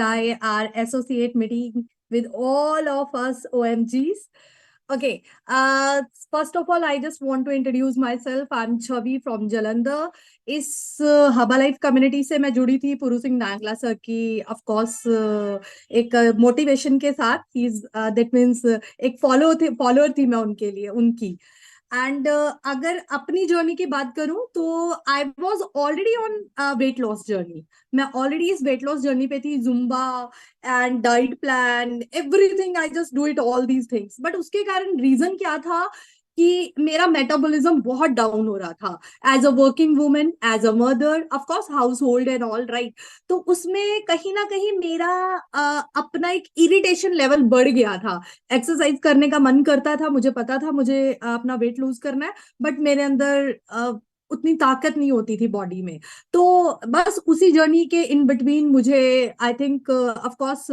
I are associate meeting with all of us OMGs. Okay, first of all, I just want to introduce myself. I'm Chavi from Jalandhar. इस हबा life community से मैं जुड़ी थी पुरु Singh Nagla sir की of course एक motivation के साथ दैट मीन्स एक फॉलोअर थी मैं उनके लिए उनकी एंड अगर अपनी जर्नी की बात करूं तो I was already on weight loss journey. मैं ऑलरेडी इस वेट लॉस जर्नी पे थी. Zumba and diet plan everything, I just do it all these things. But उसके कारण रीजन क्या था कि मेरा मेटाबॉलिज्म बहुत डाउन हो रहा था as a working women, as a mother, of course household and all right. तो उसमें कहीं ना कहीं मेरा अपना एक इरिटेशन लेवल बढ़ गया था. एक्सरसाइज करने का मन करता था, मुझे पता था मुझे अपना वेट लूज करना है, बट मेरे अंदर उतनी ताकत नहीं होती थी बॉडी में. तो बस उसी जर्नी के इन बिटवीन मुझे I think of course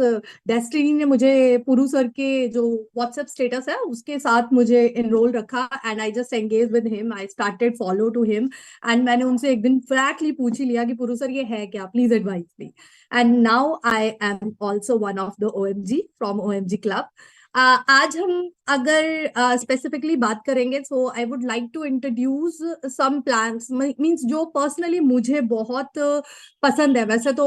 destiny ने मुझे पुरु सर के जो व्हाट्सएप स्टेटस है उसके साथ मुझे एनरोल रखा and I just engage with him. I started follow to him and मैंने उनसे एक दिन फ्रैंकली पूछ ही लिया कि पुरु सर ये है क्या, please advise me. And now I am also one of the OMG from OMG club. आज हम अगर स्पेसिफिकली बात करेंगे so I would like to introduce some plans means जो पर्सनली मुझे बहुत पसंद है. वैसे तो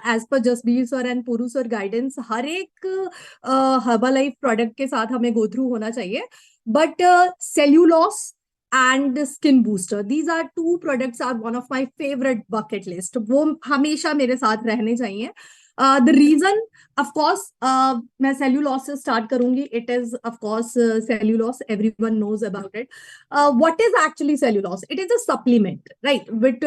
as per Jasbir sir and Puru sir guidance हर एक हर्बल लाइफ प्रोडक्ट के साथ हमें गो थ्रू होना चाहिए. But cellulose and skin booster, these are two products are one of my favourite bucket list. वो हमेशा मेरे साथ रहने चाहिए. द रीजन ऑफ कोर्स मैं सेल्यूलॉस से स्टार्ट करूंगी. It is of course cellulose, everyone knows about it. What is actually cellulose? It is a supplement right with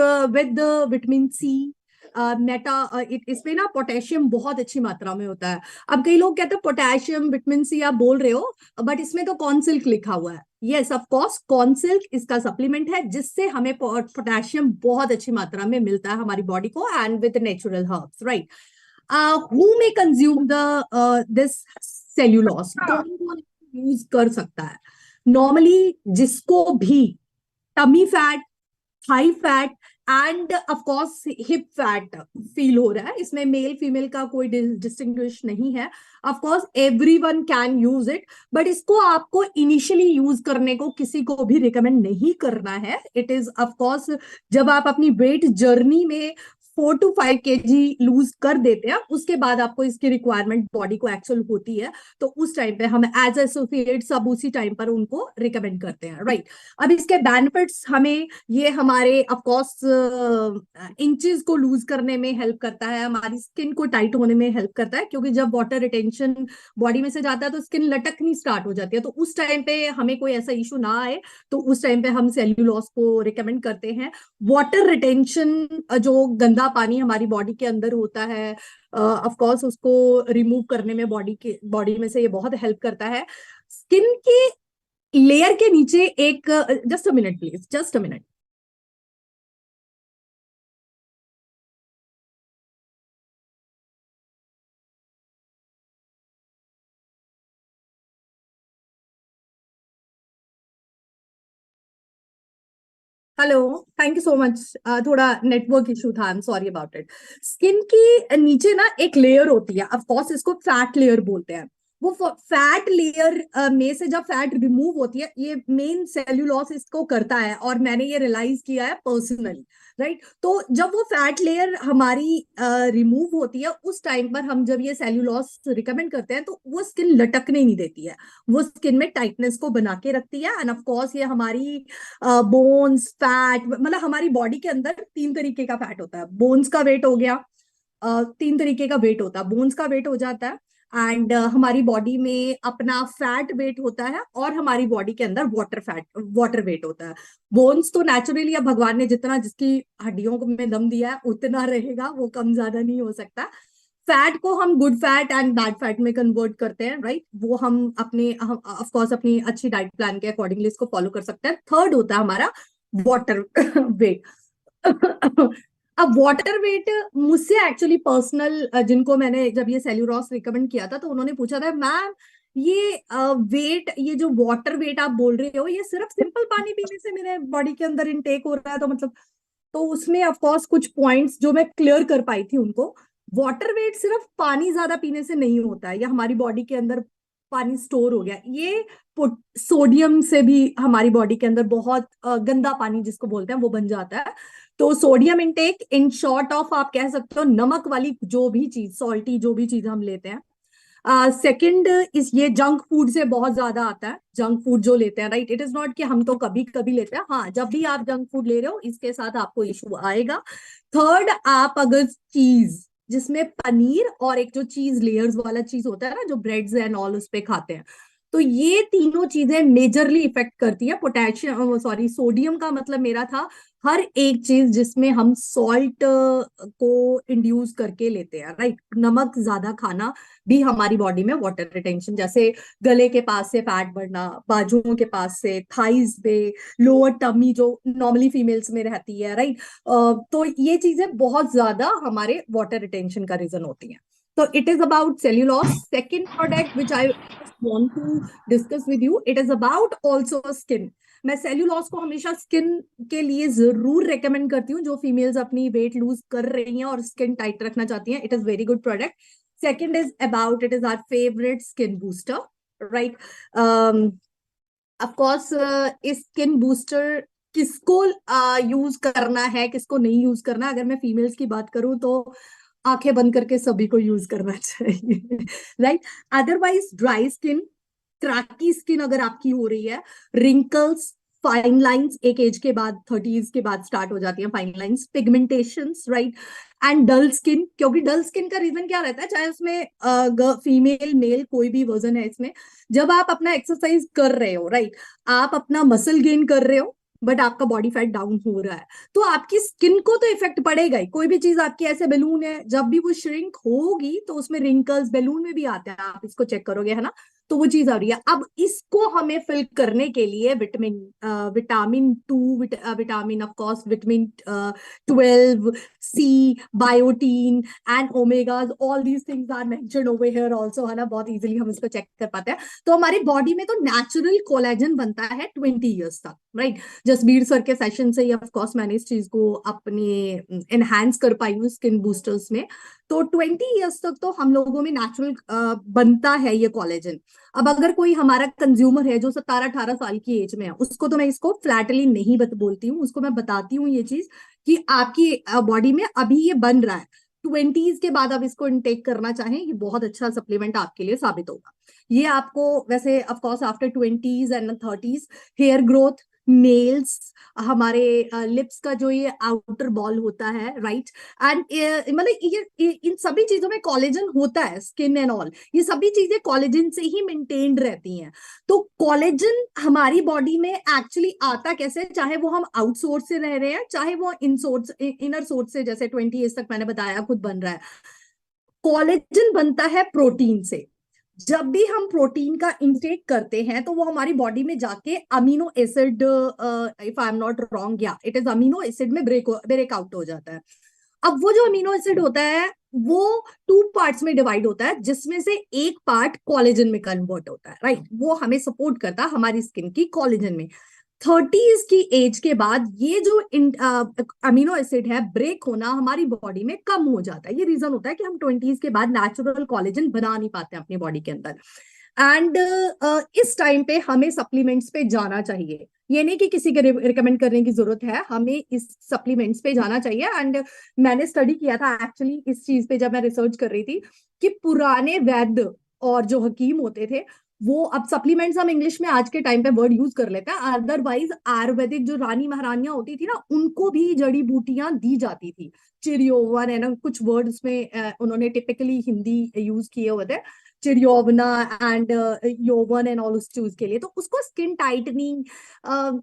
vitamin C, meta. इसमें ना पोटेशियम बहुत अच्छी मात्रा में होता है. अब कई लोग कहते हैं पोटेशियम विटामिन सी आप बोल रहे हो, बट इसमें तो कॉन्सिल्क लिखा हुआ है. यस ऑफ कोर्स कॉन्सिल्क इसका सप्लीमेंट है जिससे हमें पोटेशियम बहुत अच्छी मात्रा में मिलता है हमारी बॉडी को and with natural herbs right. Who may consume the this cellulose? कौन कौन यूज कर सकता है? नॉर्मली जिसको भी tummy fat, thigh fat and of course hip fat feel हो रहा है, इसमें मेल फीमेल का कोई डिस्टिंग्विश नहीं है. Of course everyone can use it, but इसको आपको इनिशियली यूज करने को किसी को भी रिकमेंड नहीं करना है. इट इज ऑफ कोर्स जब आप अपनी वेट जर्नी में 4 to 5 kg लूज कर देते हैं उसके बाद आपको इसकी रिक्वायरमेंट बॉडी को एक्चुअल होती है, तो उस टाइम पे हम एज एसोसिएट सब उसी टाइम पर उनको रिकमेंड करते हैं राइट. अब इसके बेनिफिट्स हमें ये हमारे ऑफ कोर्स इंचेस को लूज करने में हेल्प करता है, हमारी स्किन को टाइट होने में हेल्प करता है, क्योंकि जब वाटर रिटेंशन बॉडी में से जाता है तो स्किन लटकनी स्टार्ट हो जाती है. तो उस टाइम पे हमें कोई ऐसा इशू ना आए तो उस टाइम पे हम सेल्यूलोस को रिकमेंड करते हैं. वाटर रिटेंशन, जो गंदा पानी हमारी बॉडी के अंदर होता है ऑफ कोर्स उसको रिमूव करने में बॉडी में से ये बहुत हेल्प करता है. स्किन की लेयर के नीचे एक just a minute please, just a minute. Hello, thank you so much. थोड़ा नेटवर्क इशू था, I am sorry about it. Skin की नीचे ना एक लेयर होती है, ऑफ कोर्स इसको फैट लेयर बोलते हैं. वो फैट लेयर में से जब फैट रिमूव होती है, ये मेन सेल्यूलोस इसको करता है और मैंने ये रियलाइज किया है पर्सनली राइट. तो जब वो फैट लेयर हमारी रिमूव होती है उस टाइम पर हम जब ये सेल्यूलोस रिकमेंड करते हैं तो वो स्किन लटकने नहीं देती है, वो स्किन में टाइटनेस को बना के रखती है. एंड ऑफ कोर्स ये हमारी बोन्स फैट, मतलब हमारी बॉडी के अंदर 3 तरीके का फैट होता है. बोन्स का वेट हो गया, 3 तरीके का वेट होता है. बोन्स का वेट हो जाता है एंड हमारी बॉडी में अपना फैट वेट होता है और हमारी बॉडी के अंदर वाटर वेट होता है. बोन्स तो नेचुरली अब भगवान ने जितना जिसकी हड्डियों को में दम दिया है उतना रहेगा, वो कम ज्यादा नहीं हो सकता. फैट को हम good fat and bad fat में कन्वर्ट करते हैं राइट. वो हम अपने ऑफ कोर्स अपनी अच्छी डाइट प्लान के अकॉर्डिंगली इसको फॉलो कर सकते हैं. थर्ड होता है हमारा वाटर वेट. अब वाटर वेट मुझसे एक्चुअली पर्सनल जिनको मैंने जब ये सेल्यूलॉस रिकमेंड किया था तो उन्होंने पूछा था मैम ये वेट, ये जो वाटर वेट आप बोल रहे हो ये सिर्फ सिंपल पानी पीने से मेरे बॉडी के अंदर इनटेक हो रहा है, तो मतलब तो उसमें ऑफ कोर्स कुछ पॉइंट्स जो मैं क्लियर कर पाई थी उनको. वाटर वेट सिर्फ पानी ज्यादा पीने से नहीं होता है, या हमारी बॉडी के अंदर पानी स्टोर हो गया, ये सोडियम से भी हमारी बॉडी के अंदर बहुत गंदा पानी जिसको बोलते हैं वो बन जाता है। तो sodium intake, in short of आप कह सकते हो नमक वाली जो भी चीज, सॉल्टी जो भी चीज हम लेते हैं। सेकंड इस ये जंक फूड से बहुत ज्यादा आता है, जंक फूड जो लेते हैं, राइट। इट इज नॉट कि हम तो कभी कभी लेते हैं, हाँ जब भी आप जंक फूड ले रहे हो इसके साथ आपको इशू आएगा। थर्ड, आप अगर चीज जिसमें पनीर और एक जो चीज लेयर्स वाला चीज होता है ना, जो ब्रेड्स एंड ऑल उस पे खाते हैं, तो ये तीनों चीजें मेजरली इफेक्ट करती है। पोटेशियम, सॉरी सोडियम का मतलब मेरा था हर एक चीज जिसमें हम सॉल्ट को इंड्यूस करके लेते हैं, राइट। नमक ज्यादा खाना भी हमारी बॉडी में वाटर रिटेंशन, जैसे गले के पास से फैट बढ़ना, बाजुओं के पास से, थाइज पे, लोअर टमी जो नॉर्मली फीमेल्स में रहती है, राइट। तो ये चीजें बहुत ज्यादा हमारे वाटर रिटेंशन का रीजन होती हैं। तो it is about cellulose. Second product which I want to discuss with you, it is about also skin। मैं सेल्यूलोस को हमेशा स्किन के लिए जरूर रेकमेंड करती हूँ, जो फीमेल्स अपनी वेट लूज कर रही हैं और स्किन टाइट रखना चाहती हैं, it is very good product. Second is about, it is our favourite skin booster, right. Of course इस स्किन बूस्टर किसको यूज करना है, किसको नहीं यूज करना, अगर मैं फीमेल्स की बात करूं तो आंखें बंद करके सभी को यूज करना चाहिए, right. Otherwise dry skin, cracky skin अगर आपकी हो रही है, रिंकल्स, फाइन लाइंस एक एज के बाद, 30s के बाद स्टार्ट हो जाती है fine lines, pigmentations, right, and dull skin. क्योंकि डल स्किन का रीजन क्या रहता है, चाहे उसमें फीमेल मेल कोई भी वर्जन है इसमें, जब आप अपना एक्सरसाइज कर रहे हो, राइट, आप अपना मसल गेन कर रहे हो बट आपका बॉडी फैट डाउन हो रहा है, तो आपकी स्किन को तो इफेक्ट पड़ेगा ही। कोई भी चीज आपकी ऐसे बैलून है, जब भी वो श्रिंक होगी तो उसमें रिंकल्स बैलून में भी आते हैं, आप इसको चेक करोगे, है ना। तो वो चीज आ रही है। अब इसको हमें फिल करने के लिए vitamin 2, vitamin of course, vitamin 12 C, biotin and omegas, all these things are mentioned over here also, है ना। बहुत इजीली हम इसको चेक कर पाते हैं। तो हमारी बॉडी में तो नेचुरल कोलेजन बनता है 20 years तक, राइट। जसबीर सर के सेशन से ही ऑफ कोर्स मैंने इस चीज को अपने एनहांस कर पाई हूँ स्किन बूस्टर्स में। तो 20 years तक तो हम लोगों में नेचुरल बनता है ये कोलेजन। अब अगर कोई हमारा कंज्यूमर है जो 17-18 साल की एज में है, उसको तो मैं इसको फ्लैटली नहीं बोलती हूँ, उसको मैं बताती हूँ ये चीज कि आपकी बॉडी में अभी ये बन रहा है, 20s के बाद आप इसको इनटेक करना चाहें, ये बहुत अच्छा सप्लीमेंट आपके लिए साबित होगा। ये आपको वैसे of course after 20s and 30s hair growth, nails, हमारे लिप्स का जो ये आउटर बॉल होता है, राइट, एंड मतलब ये इन सभी चीजों में कोलेजन होता है, स्किन एंड ऑल, ये सभी चीजें कोलेजन से ही मेंटेन्ड रहती हैं। तो कोलेजन हमारी बॉडी में एक्चुअली आता कैसे, चाहे वो हम आउटसोर्स से रह रहे हैं, चाहे वो इनर सोर्स से, जैसे 20 years तक मैंने बताया खुद बन रहा है। कोलेजन बनता है प्रोटीन से। जब भी हम प्रोटीन का इंटेक करते हैं तो वो हमारी बॉडी में जाके amino acid, if I am not wrong, या इट इज अमीनो एसिड में ब्रेक आउट हो जाता है। अब वो जो अमीनो एसिड होता है वो 2 पार्ट्स में डिवाइड होता है, जिसमें से एक पार्ट कोलेजन में कन्वर्ट होता है, राइट। वो हमें सपोर्ट करता है हमारी स्किन की कोलेजन में। 30s की एज के बाद ये जो अमीनो एसिड है ब्रेक होना हमारी बॉडी में कम हो जाता है। ये रीजन होता है कि हम 20s के बाद नेचुरल कोलेजन बना नहीं पाते अपनी बॉडी के अंदर। एंड इस टाइम पे हमें सप्लीमेंट्स पे जाना चाहिए। ये नहीं कि किसी के रिकमेंड करने की जरूरत है, हमें इस सप्लीमेंट्स पे जाना चाहिए। एंड मैंने स्टडी किया था एक्चुअली इस चीज पे जब मैं रिसर्च कर रही थी, कि पुराने वैद्य और जो हकीम होते थे, वो, अब सप्लीमेंट्स हम इंग्लिश में आज के टाइम पे वर्ड यूज कर लेते हैं, अदरवाइज आयुर्वेदिक जो रानी महारानियां होती थी ना, उनको भी जड़ी बूटियां दी जाती थी। चिरियोवन है ना, कुछ वर्ड उसमें उन्होंने टिपिकली हिंदी यूज किए हुए थे, चिरियोवना एंड योवन एंड ऑल, उस चीज के लिए। तो उसको स्किन टाइटनिंग,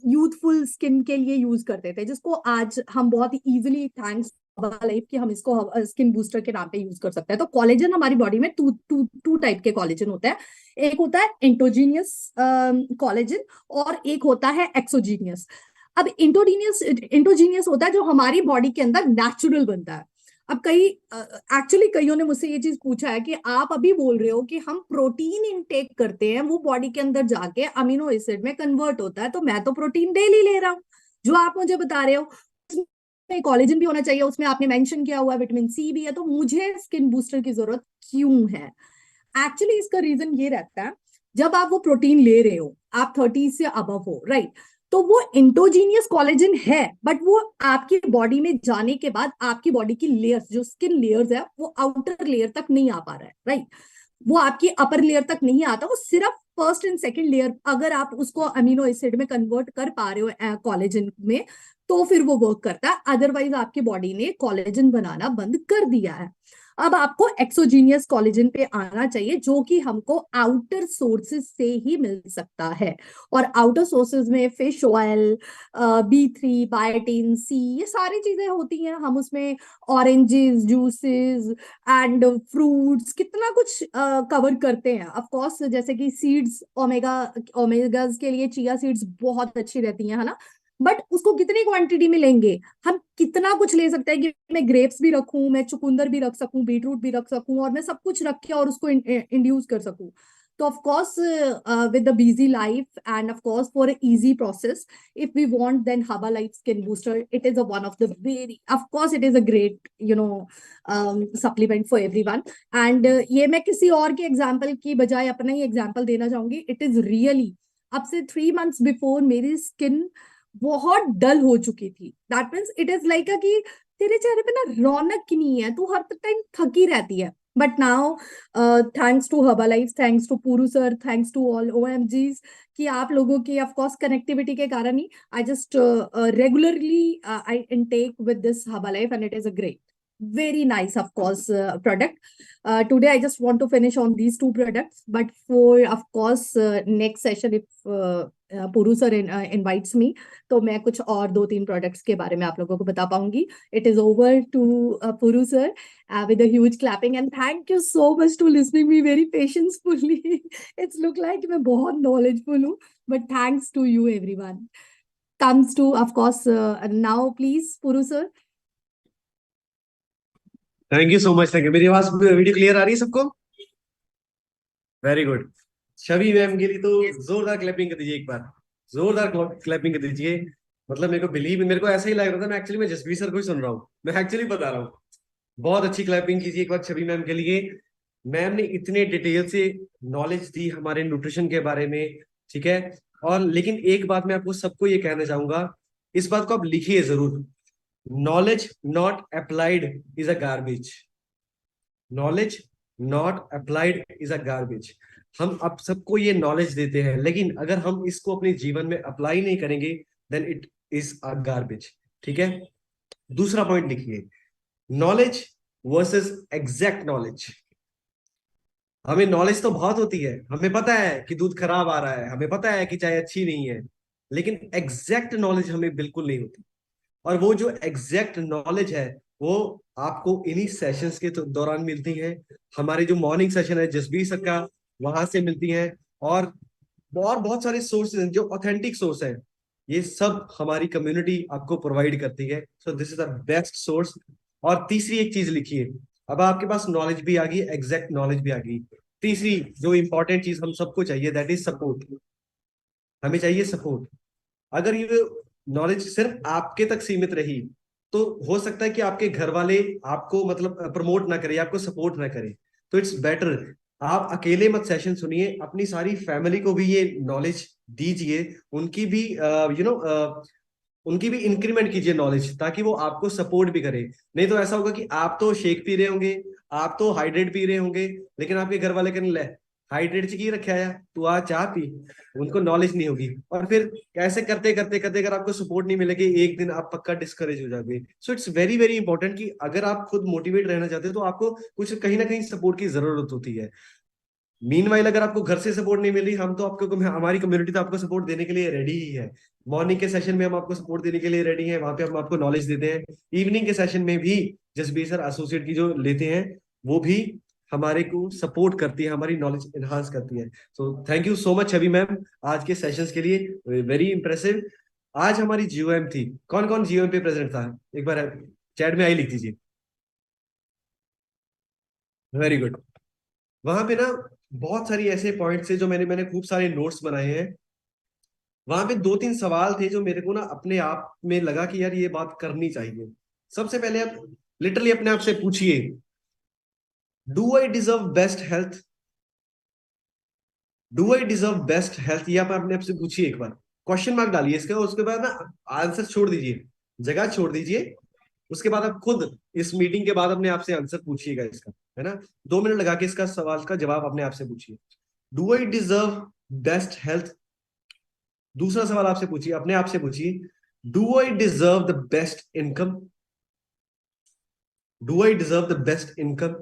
यूथफुल स्किन के लिए यूज करते थे, जिसको आज हम बहुत ही इजिली, थैंक्स लाइफ, कि हम इसको स्किन बूस्टर के नाम पे यूज कर सकते हैं। तो कोलेजन हमारी बॉडी में टू टाइप के कोलेजन होता है। एक होता है एंटोजीनियस कोलेजन और एक होता है एक्सोजीनियस। अब इंटोजीनियस होता है जो हमारी बॉडी के अंदर नेचुरल बनता है। अब एक्चुअली कईयों ने मुझसे ये चीज पूछा है कि आप अभी बोल रहे हो कि हम प्रोटीन इनटेक करते हैं, वो बॉडी के अंदर जाके अमीनो एसिड में कन्वर्ट होता है, तो मैं तो प्रोटीन डेली ले रहा हूँ, जो आप मुझे बता रहे हो उसमें कोलेजन भी होना चाहिए, उसमें आपने मेंशन किया हुआ है विटामिन सी भी है, तो मुझे स्किन बूस्टर की जरूरत क्यों है? एक्चुअली इसका रीजन ये रहता है, जब आप वो प्रोटीन ले रहे हो, आप 30 से अबव हो, राइट, तो वो इंडोजीनियस कोलेजन है, बट वो आपकी बॉडी में जाने के बाद आपकी बॉडी की लेयर्स, जो स्किन लेयर्स है, वो आउटर लेयर तक नहीं आ पा रहा है, राइट, वो आपकी अपर लेयर तक नहीं आता, वो सिर्फ फर्स्ट एंड सेकंड लेयर, अगर आप उसको अमीनो एसिड में कन्वर्ट कर पा रहे हो कोलेजन में, तो फिर वो वर्क करता है, अदरवाइज आपकी बॉडी ने कोलेजन बनाना बंद कर दिया है। अब आपको एक्सोजीनियस कोलेजन पे आना चाहिए, जो कि हमको आउटर सोर्सेज से ही मिल सकता है, और आउटर सोर्सेज में फिश ऑयल, B3, बायोटिन, सी, ये सारी चीजें होती हैं, हम उसमें ऑरेंजेस जूसेस एंड फ्रूट्स कितना कुछ कवर करते हैं, ऑफ कोर्स, जैसे कि सीड्स, ओमेगाज के लिए चिया सीड्स बहुत अच्छी रहती हैं, है ना, बट उसको कितनी क्वांटिटी में लेंगे? हम कितना कुछ ले सकते हैं कि मैं ग्रेप्स भी रखूं, मैं चुकंदर भी रख सकूं, बीटरूट भी रख सकूं, और मैं सब कुछ रख के और उसको इंड्यूस कर सकूं। तो of course, with the busy life and of course for an easy process, if we want, then Herbalife Skin Booster, it is a one of the very, of course it is a great, supplement for everyone. And ये मैं किसी और के example की बजाय अपना ही example देना चाहूंगी। इट इज रियली, अब से 3 months बिफोर मेरी स्किन बहुत डल हो चुकी थी, that means it is like कि तेरे चेहरे पे ना रौनक की नहीं है, तू हर टाइम थकी रहती है। But now, thanks to Herbalife, thanks to Puru sir, thanks to all OMGs, कि आप लोगों की ऑफ कोर्स कनेक्टिविटी के कारण ही I just regularly I intake with this Herbalife, and it is a great, very nice, of course, product. Today I just want to finish on these two products, but for of course next session, if Puru sir invites me, तो मैं कुछ और 2-3 products के बारे में आप लोगों को बता पाऊंगी। It is over to Puru sir, with a huge clapping, and thank you so much to listening me very patientfully. It's look like मैं बहुत knowledgeable हूँ, but thanks to you everyone. Comes to of course, now please Puru sir. Thank you so much, thank you. मेरी आवाज video clear आ रही है सबको? Very good. छवि ma'am के लिए तो जोरदार क्लैपिंग कर दीजिए एक बार, जोरदार क्लैपिंग कर दीजिए। मतलब मेरे को ऐसा ही लग रहा था, मैं एक्चुअली मैं जसबीर सर को ही सुन रहा हूँ, मैं एक्चुअली बता रहा हूँ। बहुत अच्छी क्लैपिंग कीजिए एक बार छवि मैम के लिए। मैम ने इतने डिटेल से नॉलेज दी हमारे न्यूट्रिशन के बारे में, ठीक है। और लेकिन एक बात मैं आपको सबको ये कहना चाहूंगा, इस बात को आप लिखिए जरूर, knowledge not applied is a garbage. Knowledge not applied is a garbage. हम अब सबको ये नॉलेज देते हैं, लेकिन अगर हम इसको अपने जीवन में अप्लाई नहीं करेंगे, then it is a garbage, ठीक है। दूसरा पॉइंट लिखिए, नॉलेज वर्सेस एग्जैक्ट नॉलेज। हमें नॉलेज तो बहुत होती है, हमें पता है कि दूध खराब आ रहा है, हमें पता है कि चाय अच्छी नहीं है, लेकिन एग्जैक्ट नॉलेज हमें बिल्कुल नहीं होती। और वो जो एग्जैक्ट नॉलेज है, वो आपको इन्हीं सेशंस के दौरान मिलती है। हमारे जो मॉर्निंग सेशन है जसबीर सर का, वहां से मिलती है। और बहुत सारे सोर्सेज हैं जो ऑथेंटिक सोर्स है, ये सब हमारी कम्युनिटी आपको प्रोवाइड करती है। So this is the best source. और तीसरी एक चीज लिखिए, अब आपके पास नॉलेज भी आ गई, एग्जैक्ट नॉलेज भी आ गई। तीसरी जो इंपॉर्टेंट चीज हम सबको चाहिए, दैट इज सपोर्ट। हमें चाहिए सपोर्ट। अगर ये नॉलेज सिर्फ आपके तक सीमित रही, तो हो सकता है कि आपके घर वाले आपको मतलब प्रमोट ना करें, आपको सपोर्ट ना करें। तो इट्स बेटर आप अकेले मत सेशन सुनिए, अपनी सारी फैमिली को भी ये नॉलेज दीजिए, उनकी भी उनकी भी इंक्रीमेंट कीजिए नॉलेज, ताकि वो आपको सपोर्ट भी करे। नहीं तो ऐसा होगा कि आप तो शेक पी रहे होंगे, आप तो हाइड्रेट पी रहे होंगे, लेकिन आपके घर वाले कहने ले हाइड्रेट की रखा है, तू आ चाह पी। उनको नॉलेज नहीं होगी, और फिर ऐसे करते करते करते अगर आपको सपोर्ट नहीं मिलेगी, एक दिन आप पक्का डिस्करेज हो जाओगे। So it's very very important कि अगर आप खुद मोटिवेट रहना चाहते हो, तो आपको कुछ कहीं ना कहीं सपोर्ट की जरूरत होती है। मीनवाइल अगर आपको घर से सपोर्ट नहीं मिल रही, हम तो आपको, हमारी कम्युनिटी तो आपको सपोर्ट देने के लिए रेडी ही है। मॉर्निंग के सेशन में हम आपको सपोर्ट देने के लिए रेडी हैं, वहां पे हम आपको नॉलेज देते हैं। इवनिंग के सेशन में भी जसबीर सर एसोसिएट की जो लेते हैं, वो भी हमारे को सपोर्ट करती है, हमारी नॉलेज एनहांस करती है। So thank you so much Chhavi ma'am आज के सेशंस के लिए, वेरी इंप्रेसिव। आज हमारी जीओएम थी, कौन कौन जीओएम पे प्रेजेंट था एक बार चैट में आई लिख दीजिए। Very good. वहां पे ना बहुत सारी ऐसे पॉइंट्स है जो मैंने मैंने खूब सारे नोट्स बनाए हैं। वहां पे दो तीन सवाल थे जो मेरे को ना अपने आप में लगा कि यार ये बात करनी चाहिए। सबसे पहले आप लिटरली अपने आप से पूछिए, do I deserve best health? Do I deserve best health, ये आप अपने आप से पूछिए एक बार। क्वेश्चन मार्क डालिए इसका, उसके बाद ना आंसर छोड़ दीजिए, जगह छोड़ दीजिए। उसके बाद आप खुद इस मीटिंग के बाद अपने आप से आंसर पूछिएगा इसका, है ना। 2 मिनट लगा के इसका सवाल का जवाब अपने आप से पूछिए, do I deserve best health. दूसरा सवाल आपसे पूछिए, अपने आप से पूछिए, do I deserve the best income? Do I deserve the best income?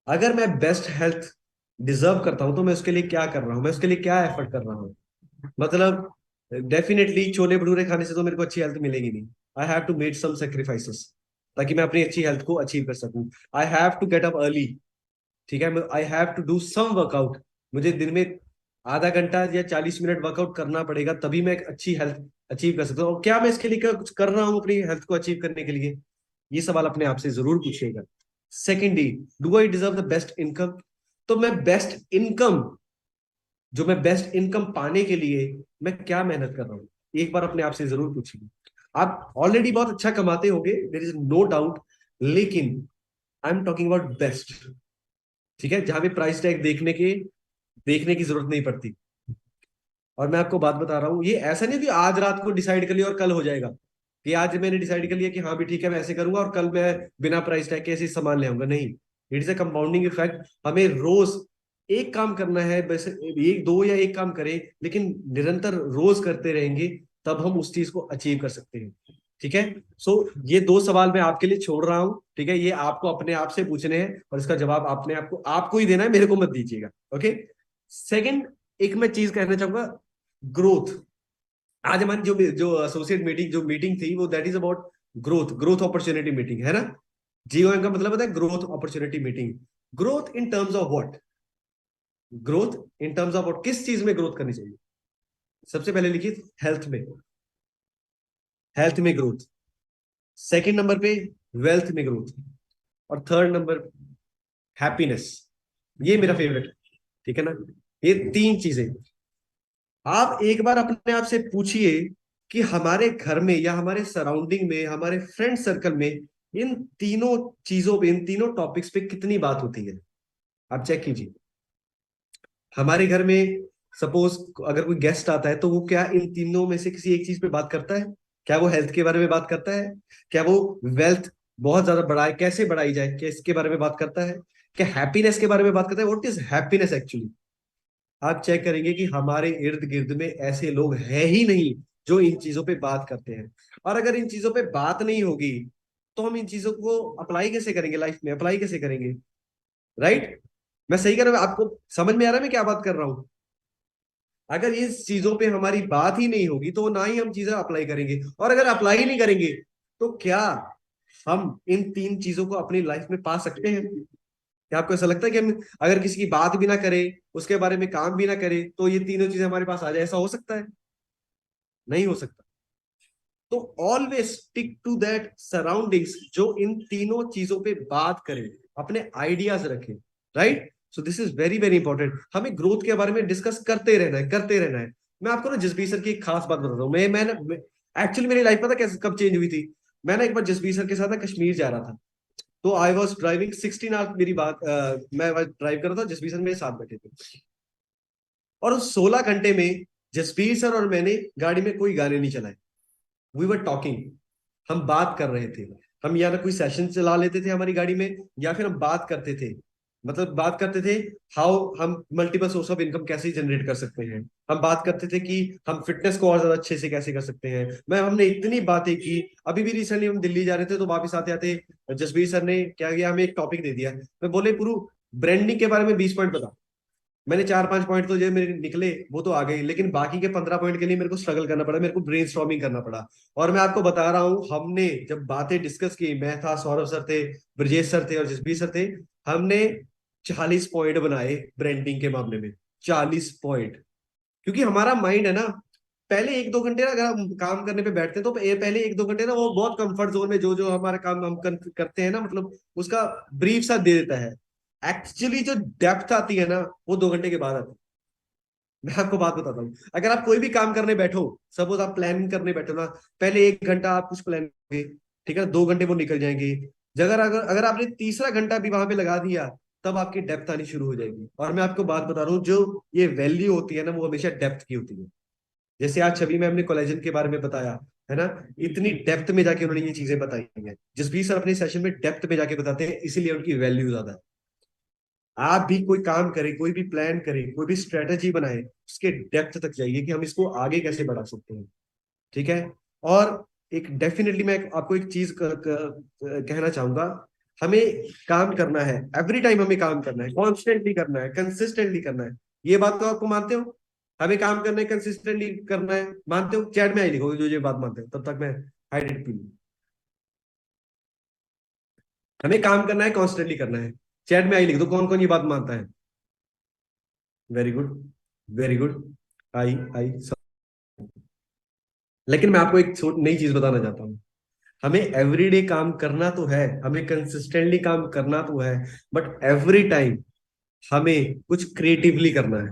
अगर मैं बेस्ट हेल्थ डिजर्व करता हूं तो मैं उसके लिए क्या कर रहा हूं, मैं उसके लिए क्या एफर्ट कर रहा हूं? मतलब डेफिनेटली छोले भटूरे खाने से तो मेरे को अच्छी हेल्थ मिलेगी नहीं। I have to make some sacrifices ताकि मैं अपनी अच्छी हेल्थ को अचीव कर सकूं। I have to get up early, ठीक है। I have to do some workout, मुझे दिन में आधा घंटा या 40 मिनट वर्कआउट करना पड़ेगा, तभी मैं एक अच्छी हेल्थ अचीव कर सकता हूँ। और क्या मैं इसके लिए कुछ कर रहा हूँ अपनी हेल्थ को अचीव करने के लिए? ये सवाल अपने आप से जरूर पूछिएगा। Secondly, do I deserve the best income? तो मैं बेस्ट इनकम, जो मैं बेस्ट इनकम पाने के लिए मैं क्या मेहनत कर रहा हूँ, एक बार अपने आप से जरूर पूछिए। आप ऑलरेडी बहुत अच्छा कमाते होंगे, देयर इज नो डाउट, लेकिन I am talking about best, ठीक है, जहां पे प्राइस टैग देखने की जरूरत नहीं पड़ती। और मैं आपको बात बता रहा हूँ, ये ऐसा नहीं कि आज रात को डिसाइड कर लिया और कल हो जाएगा, कि आज मैंने डिसाइड कर लिया कि हाँ भी ठीक है मैं ऐसे करूंगा और कल मैं बिना प्राइस टैग के ऐसे ही सामान ले आऊंगा। नहीं, it is a compounding effect. हमें रोज एक काम करना है, वैसे एक दो या एक काम करें, लेकिन निरंतर रोज करते रहेंगे, तब हम उस चीज को अचीव कर सकते हैं। ठीक है। सो ये 2 सवाल मैं आपके लिए छोड़ रहा हूँ, ठीक है, ये आपको अपने आप से पूछने हैं और इसका जवाब अपने आपको ही देना है, मेरे को मत दीजिएगा। ओके। सेकंड, एक मैं चीज कहना चाहूंगा, ग्रोथ। आज हमारी जो जो एसोसिएट मीटिंग जो मीटिंग थी वो that is about growth opportunity meeting, है ना। जीओएम का मतलब होता है growth opportunity meeting. Growth in terms of what? Growth in terms of what, किस चीज में ग्रोथ करनी चाहिए? सबसे पहले लिखिए हेल्थ में, हेल्थ में ग्रोथ। सेकंड नंबर पे वेल्थ में ग्रोथ। और थर्ड नंबर हैप्पीनेस। ये मेरा फेवरेट, ठीक है ना। ये 3 चीजें आप एक बार अपने आप से पूछिए कि हमारे घर में या हमारे सराउंडिंग में, हमारे फ्रेंड सर्कल में इन तीनों चीजों पे, इन तीनों टॉपिक्स पे कितनी बात होती है। आप चेक कीजिए। हमारे घर में सपोज अगर कोई गेस्ट आता है तो वो क्या इन तीनों में से किसी एक चीज पे बात करता है? क्या वो हेल्थ के बारे में बात करता है? क्या वो वेल्थ बहुत ज्यादा बढ़ाए, कैसे बढ़ाई जाए, क्या इसके बारे में बात करता है? क्या हैप्पीनेस के बारे में बात करता है? What is happiness actually? आप चेक करेंगे कि हमारे इर्द गिर्द में ऐसे लोग हैं ही नहीं जो इन चीजों पे बात करते हैं। और अगर इन चीजों पे बात नहीं होगी तो हम इन चीजों को अप्लाई कैसे करेंगे, लाइफ में अप्लाई कैसे करेंगे? राइट। मैं सही कर रहा हूं? आपको समझ में आ रहा है मैं क्या बात कर रहा हूं? अगर इस चीजों पे हमारी बात ही नहीं होगी तो ना ही हम चीजें अप्लाई करेंगे, और अगर अप्लाई नहीं करेंगे तो क्या हम इन 3 चीजों को अपनी लाइफ में पा सकते हैं? क्या आपको ऐसा लगता है कि हम अगर किसी की बात भी ना करें, उसके बारे में काम भी ना करें, तो ये तीनों चीजें हमारे पास आ जाए? ऐसा हो सकता है? नहीं हो सकता। तो always stick to that surroundings जो इन तीनों चीजों पे बात करें, अपने आइडियाज रखें। Right. So this is very very important. हमें ग्रोथ के बारे में डिस्कस करते रहना है, करते रहना है। मैं आपको ना जसबीर सर की एक खास बात बताता हूँ। मैं एक्चुअली मेरी लाइफ पता कैसे कब चेंज हुई थी। मैं ना एक बार जसबीर सर के साथ ना कश्मीर जा रहा था। तो आई वॉज ड्राइविंग 16 आवर्स, मेरी बात मैं ड्राइव कर रहा था, जसबीर सर मेरे साथ बैठे थे। और उस 16 घंटे में जसबीर सर और मैंने गाड़ी में कोई गाने नहीं चलाए। वी वर टॉकिंग, हम बात कर रहे थे। हम या ना कोई सेशन चला लेते थे हमारी गाड़ी में, या फिर हम बात करते थे, मतलब बात करते थे हाउ हम मल्टीपल सोर्स ऑफ इनकम कैसे जनरेट कर सकते हैं। हम बात करते थे कि हम फिटनेस को और ज्यादा अच्छे से कैसे कर सकते हैं। हमने इतनी बातें की। अभी भी रिसेंटली हम दिल्ली जा रहे थे तो वापिस आते आते जसबीर सर ने क्या किया, हमें एक टॉपिक दे दिया। मैं बोले पूरा ब्रांडिंग के बारे में 20 पॉइंट बता। मैंने 4-5 पॉइंट तो जो मेरे निकले वो तो आ गए, लेकिन बाकी के 15 पॉइंट के लिए मेरे को स्ट्रगल करना पड़ा, मेरे को ब्रेनस्टॉर्मिंग करना पड़ा। और मैं आपको बता रहा हूँ, हमने जब बातें डिस्कस की, मैं था, सौरभ सर थे, ब्रजेश सर थे और जसबीर सर थे, हमने 40 पॉइंट बनाए ब्रांडिंग के मामले में। 40 पॉइंट। क्योंकि हमारा माइंड है ना, पहले 1-2 घंटे ना अगर हम काम करने पे बैठते हैं तो पहले 1-2 घंटे ना वो बहुत कंफर्ट जोन में जो जो हमारा काम हम करते हैं ना, मतलब उसका ब्रीफ सा दे देता है। एक्चुअली जो डेप्थ आती है ना वो 2 घंटे के बाद आती है। मैं आपको बात बताता हूँ, अगर आप कोई भी काम करने बैठो, सपोज आप प्लानिंग करने बैठो ना, पहले 1 घंटा आप कुछ प्लान करोगे, ठीक है, 2 घंटे वो निकल जाएंगे। अगर अगर अगर आपने तीसरा घंटा भी वहां पे लगा दिया, तब आपकी डेप्थ आनी शुरू हो जाएगी। और मैं आपको बात बता रहा हूँ, जो ये वैल्यू होती है ना, वो हमेशा डेप्थ की होती है। जैसे आज छवि मैम ने कोलेजन के बारे में बताया, है ना, इतनी डेप्थ में जाके उन्होंने ये चीजें बताई हैं। जिस भी सर अपने सेशन में डेप्थ में जाके बताते हैं, इसीलिए उनकी वैल्यू ज्यादा है। आप भी कोई काम करें, कोई भी प्लान करें, कोई भी स्ट्रेटेजी बनाए, उसके डेप्थ तक जाइए कि हम इसको आगे कैसे बढ़ा सकते हैं, ठीक है। और एक डेफिनेटली मैं आपको एक चीज कहना चाहूंगा, हमें काम करना है, एवरी टाइम हमें काम करना है, कॉन्स्टेंटली करना है, कंसिस्टेंटली करना है। ये बात तो आपको मानते हो, हमें काम करना है, कंसिस्टेंटली करना है, मानते हो? चैट में आई लिखोगे जो ये बात मानते हो, तब तक मैं हाइड्रेट पी लूं। हमें काम करना है, कॉन्स्टेंटली करना है, चैट में आई लिख दो कौन कौन ये बात मानता है। Very good, very good. I I सब। लेकिन मैं आपको एक नई चीज बताना चाहता हूँ, हमें एवरीडे काम करना तो है, हमें कंसिस्टेंटली काम करना तो है, बट एवरी टाइम हमें कुछ क्रिएटिवली करना है।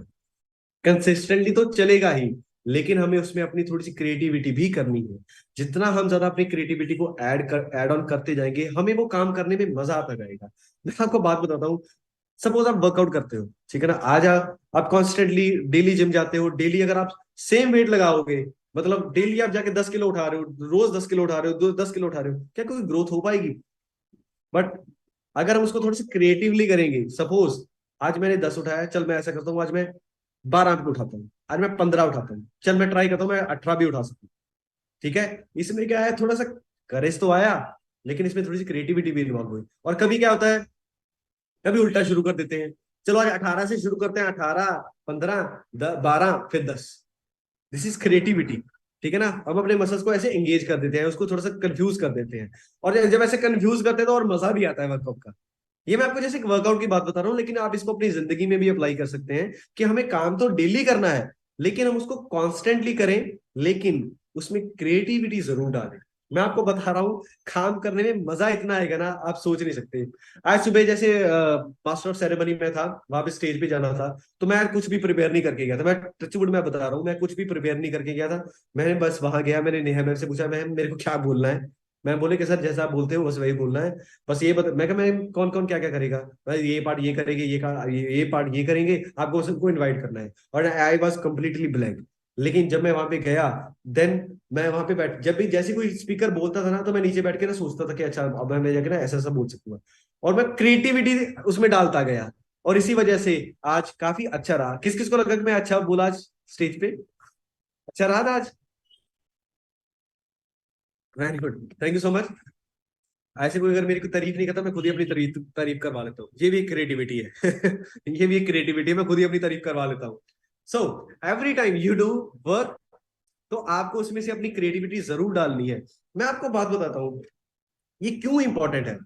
कंसिस्टेंटली तो चलेगा ही, लेकिन हमें उसमें अपनी थोड़ी सी क्रिएटिविटी भी करनी है। जितना हम ज्यादा अपनी क्रिएटिविटी को ऐड ऑन करते जाएंगे, हमें वो काम करने में मजा आता जाएगा। मैं आपको बात बताता हूँ, सपोज आप वर्कआउट करते हो, ठीक है ना, आज आप कॉन्स्टेंटली डेली जिम जाते हो, डेली अगर आप सेम वेट लगाओगे, मतलब डेली आप जाके 10 किलो उठा रहे हो, रोज 10 किलो उठा रहे हो, 10 किलो उठा रहे हो, क्या कोई ग्रोथ हो पाएगी? बट अगर हम उसको थोड़ी सी क्रिएटिवली करेंगे, सपोज आज मैंने 10 उठाया, चल मैं ऐसा करता हूँ, आज मैं 12 भी उठाता हूँ, आज मैं 15 उठाता हूँ, चल मैं ट्राई करता हूँ मैं 18 भी उठा सकता हूँ, ठीक है। इसमें क्या है, थोड़ा सा करेज तो आया, लेकिन इसमें थोड़ी सी क्रिएटिविटी भी इन्वॉल्व हुई। और कभी क्या होता है, कभी उल्टा शुरू कर देते हैं, चलो आज 18 से शुरू करते हैं, 18, 15, 12, फिर 10। दिस इज क्रिएटिविटी, ठीक है ना। हम अपने मसल्स को ऐसे एंगेज कर देते हैं, उसको थोड़ा सा कंफ्यूज कर देते हैं, और जब ऐसे कंफ्यूज करते हैं तो और मजा भी आता है वर्कआउट का। ये मैं आपको जैसे एक वर्कआउट की बात बता रहा हूँ, लेकिन आप इसको अपनी जिंदगी में भी अप्लाई कर सकते हैं कि हमें काम तो डेली करना है, लेकिन हम उसको कॉन्स्टेंटली करें, लेकिन उसमें क्रिएटिविटी जरूर डालें। मैं आपको बता रहा हूँ, काम करने में मजा इतना आएगा ना, आप सोच नहीं सकते। आज सुबह जैसे मास्टर ऑफ सेरेमनी में था, वहां पे स्टेज पे जाना था, तो मैं कुछ भी प्रिपेयर नहीं करके गया था। मैं टचवुड मैं बता रहा हूँ, मैं कुछ भी प्रिपेयर नहीं करके गया था। मैंने बस वहां गया, मैंने नेहा मैम से पूछा, मैम मेरे को क्या बोलना है? मैं बोले कि सर जैसा आप बोलते हो बस वही बोलना है। बस ये बता, मैं कहा मैं कौन कौन क्या क्या करेगा, भाई ये पार्ट ये करेंगे, ये पार्ट ये करेंगे, आपको सबको इनवाइट करना है। और आई वॉज कम्प्लीटली ब्लैंक। लेकिन जब मैं वहां पे गया, देन मैं वहां पे बैठ, जब भी जैसे कोई स्पीकर बोलता था ना, तो मैं नीचे बैठ के ना सोचता था कि अच्छा अब मैं जाके ना ऐसा ऐसा बोल सकूंगा, और मैं क्रिएटिविटी उसमें डालता गया। और इसी वजह से आज काफी अच्छा रहा। किस किस को लगा कि मैं अच्छा बोला आज स्टेज पे? अच्छा रहा था आज? Very good, thank you so much. ऐसे कोई अगर मेरी को तारीफ नहीं करता, मैं खुद ही अपनी तारीफ तारीफ करवा लेता हूँ। ये भी एक क्रिएटिविटी है। ये भी एक क्रिएटिविटी है, मैं खुद ही अपनी तारीफ करवा लेता हूँ। So every time you do work, तो आपको उसमें से अपनी क्रिएटिविटी जरूर डालनी है। मैं आपको बात बताता हूँ, ये क्यों इंपॉर्टेंट है,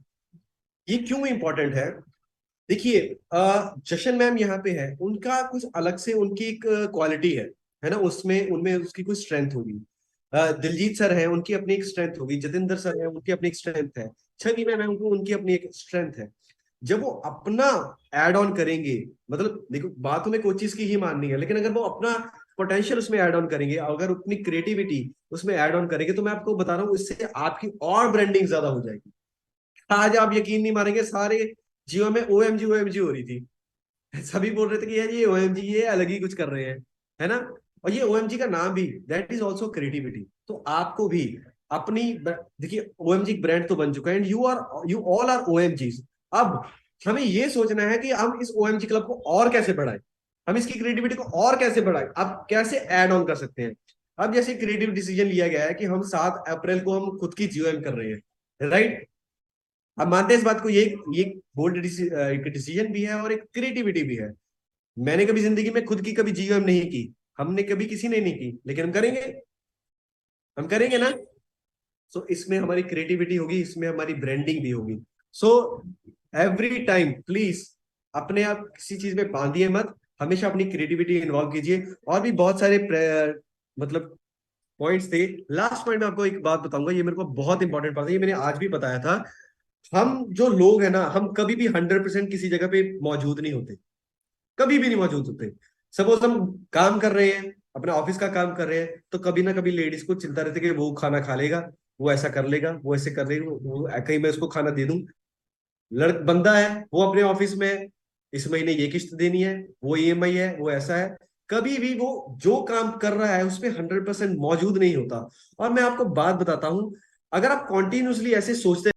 ये क्यों इंपॉर्टेंट है। देखिए, जशन मैम यहाँ पे है, उनका कुछ अलग से उनकी एक क्वालिटी है ना, उसमें उनमें उसकी कुछ स्ट्रेंथ होगी। दिलजीत सर है, उनकी अपनी एक स्ट्रेंथ होगी, जतिंदर सर है, उनकी अपनी एक स्ट्रेंथ है, छवि मैम है, उनको उनकी अपनी एक स्ट्रेंथ है। जब वो अपना एड ऑन करेंगे, मतलब देखो बात हमें कोई चीज की ही माननी है, लेकिन अगर वो अपना पोटेंशियल उसमें ऐड ऑन करेंगे, अगर अपनी क्रिएटिविटी उसमें ऐड ऑन करेंगे, तो मैं आपको बता रहा हूँ, इससे आपकी और ब्रांडिंग ज्यादा हो जाएगी। आज आप यकीन नहीं मानेंगे, सारे जियो में ओएमजी हो रही थी। सभी बोल रहे थे कि यार ये ओएमजी ये अलग ही कुछ कर रहे हैं, है ना। और ये ओएमजी का नाम भी, दैट इज ऑल्सो क्रिएटिविटी। तो आपको भी अपनी देखिए, ओएमजी ब्रांड तो बन चुका है, एंड यू ऑल आर ओएमजीज। अब हमें ये सोचना है कि हम इस ओएमजी क्लब को और कैसे बढ़ाएं, हम इसकी क्रिएटिविटी को और कैसे बढ़ाएं, अब कैसे ऐड ऑन कर सकते हैं। अब जैसे क्रिएटिव डिसीजन लिया गया है कि हम 7 अप्रैल को हम खुद की जीओएम कर रहे हैं, राइट। अब मानते हैं इस बात को, ये बोल्ड एक डिसीजन भी है और एक क्रिएटिविटी भी है। मैंने कभी जिंदगी में खुद की कभी जीएम नहीं की, हमने कभी किसी ने नहीं की, लेकिन हम करेंगे, हम करेंगे ना। सो इसमें हमारी क्रिएटिविटी होगी, इसमें हमारी ब्रांडिंग भी होगी। सो एवरी टाइम प्लीज अपने आप किसी चीज में बांधिए मत, हमेशा अपनी क्रिएटिविटी इन्वॉल्व कीजिए। और भी बहुत सारे मतलब पॉइंट्स थे। लास्ट पॉइंट में आपको एक बात बताऊंगा, ये मेरे को बहुत इंपॉर्टेंट बात है, ये मैंने आज भी बताया था। हम जो लोग हैं ना, हम कभी भी 100% किसी जगह पे मौजूद नहीं होते, कभी भी नहीं मौजूद होते। सपोज हम काम कर रहे हैं, अपना ऑफिस का काम कर रहे हैं, तो कभी ना कभी लेडीज को चिंता रहती है कि वो खाना खा लेगा, वो ऐसा कर लेगा, वो ऐसे कर लेगा, वो कहीं मैं उसको खाना दे दूं। बंदा है, वो अपने ऑफिस में है, इस महीने ये किस्त देनी है, वो ईएमआई है, वो ऐसा है, कभी भी वो जो काम कर रहा है उसमें 100% मौजूद नहीं होता। और मैं आपको बात बताता हूं, अगर आप कॉन्टिन्यूसली ऐसे सोचते